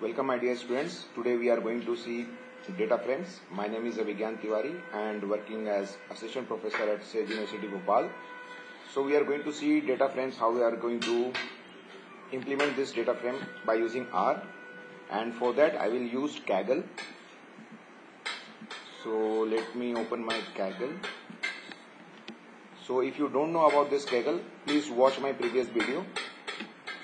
Welcome my dear students. Today we are going to see data frames. My name is Avigyan Tiwari and working as assistant professor at Sage University Bhopal. So we are going to see data frames, how we are going to implement this data frame by using R, and for that I will use Kaggle. So let me open my Kaggle. So if you don't know about this Kaggle, please watch my previous video.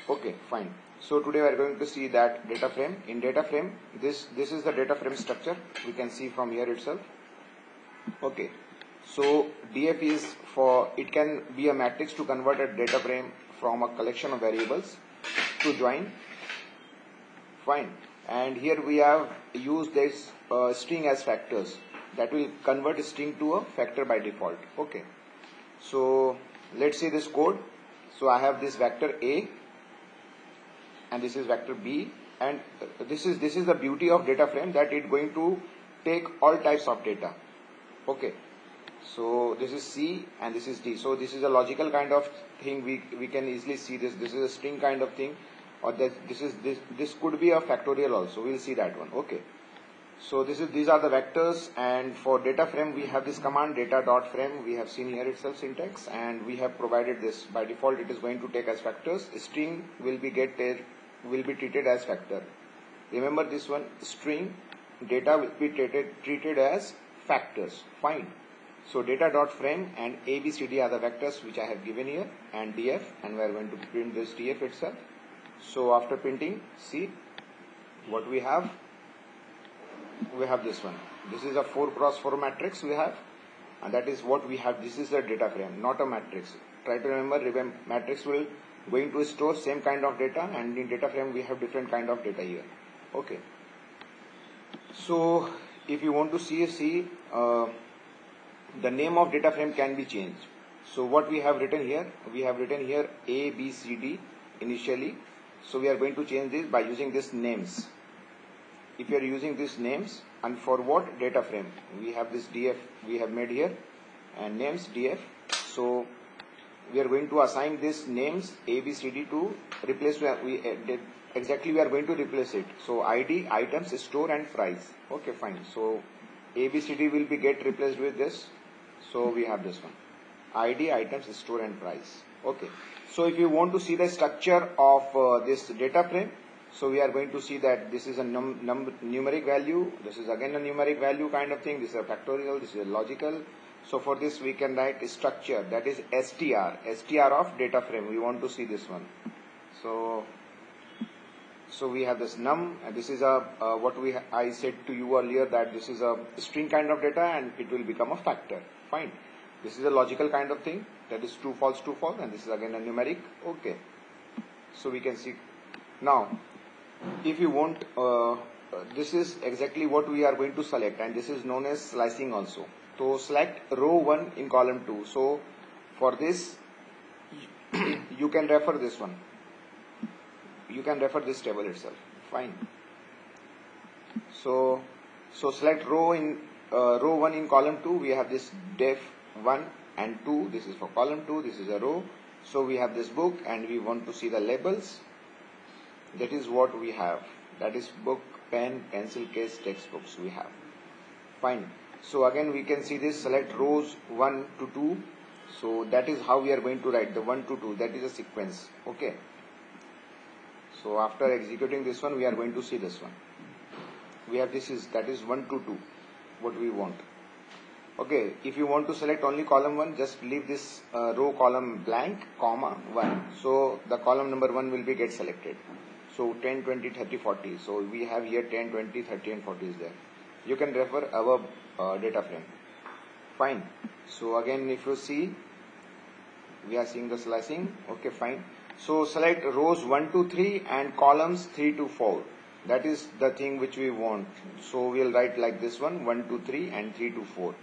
Okay, fine. So today we are going to see that data frame. In data frame, this is the data frame structure. We can see from here itself. Okay. So DF is for, it can be a matrix to convert a data frame from a collection of variables to join. Fine. And here we have used this string as factors. That will convert a string to a factor by default. Okay. So let's see this code. So I have this vector A, and this is vector B, and this is the beauty of data frame, that it going to take all types of data. Okay, so this is C and this is D. So this is a logical kind of thing. We can easily see this. This is a string kind of thing, or this could be a factorial also. We'll see that one. Okay. So these are the vectors, and for data frame we have this command data.frame. We have seen here itself syntax, and we have provided this. By default it is going to take as factors. String will be treated as factor. Remember this one, string data will be treated as factors. Fine. So data.frame and ABCD are the vectors which I have given here, and DF, and we are going to print this DF itself. So after printing, see what we have. We have this one. This is a 4x4 matrix we have, and that is what we have. This is a data frame, not a matrix. Try to remember matrix will going to store same kind of data, and in data frame we have different kind of data here. Okay. So if you want to see the name of data frame can be changed. So what we have written here, A, B, C, D initially. So we are going to change this by using this names. If you are using these names, and for what data frame, we have this DF we have made here, and names DF. So we are going to assign this names A, B, C, D to replace. We are going to replace it. So ID, items, store, and price. Okay, fine. So A, B, C, D will be get replaced with this. So we have this one, ID, items, store, and price. Okay. So if you want to see the structure of this data frame, so we are going to see that this is a numeric value. This is again a numeric value kind of thing. This is a factorial. This is a logical. So for this we can write a structure, that is str of data frame. We want to see this one. So we have this num, and this is a I said to you earlier that this is a string kind of data, and it will become a factor. Fine. This is a logical kind of thing, that is true false, and this is again a numeric. Okay. So we can see now. If you want, this is exactly what we are going to select, and this is known as slicing also. So select row 1 in column 2. So for this, you can refer this one. You can refer this table itself. Fine. So select row 1 in column 2. We have this def 1 and 2. This is for column 2. This is a row. So we have this book, and we want to see the labels. That is what we have. That is book, pen, pencil case, textbooks we have. Fine. So again we can see this, select rows 1 to 2. So that is how we are going to write the 1 to 2. That is a sequence. Okay. So after executing this one, we are going to see this one. We have that is 1 to 2. What we want. Okay. If you want to select only column 1, just leave this row column blank, comma 1. So the column number 1 will be get selected. So 10, 20, 30, 40. So we have here 10, 20, 30 and 40 is there. You can refer our data frame. Fine. So again if you see, we are seeing the slicing. Okay, fine. So select rows 1 to 3 and columns 3 to 4. That is the thing which we want. So we will write like this one, 1 to 3 and 3 to 4.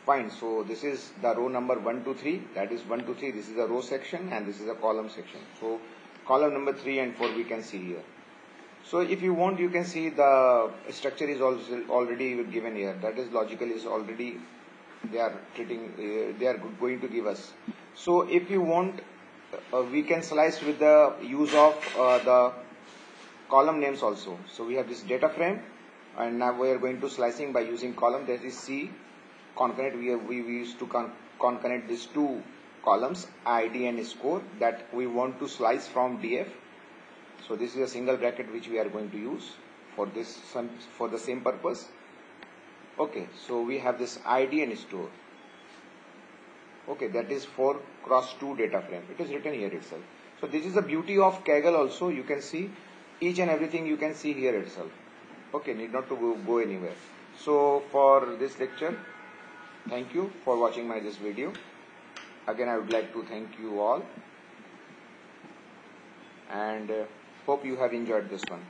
Fine. So this is the row number 1 to 3. That is 1 to 3. This is a row section, and this is a column section. So column number 3 and 4 we can see here. So if you want, you can see the structure is also already given here. That is logical is already they are going to give us. So if you want, we can slice with the use of the column names also. So we have this data frame, and now we are going to slicing by using column. That is C concatenate. We used to concatenate these two columns, ID and score, that we want to slice from DF. So this is a single bracket which we are going to use for this for the same purpose. Okay, so we have this ID and store. Okay, that is for cross 2 data frame. It is written here itself. So this is the beauty of Kaggle also. You can see each and everything you can see here itself. Okay, need not to go anywhere. So for this lecture, thank you for watching this video. Again, I would like to thank you all, and hope you have enjoyed this one.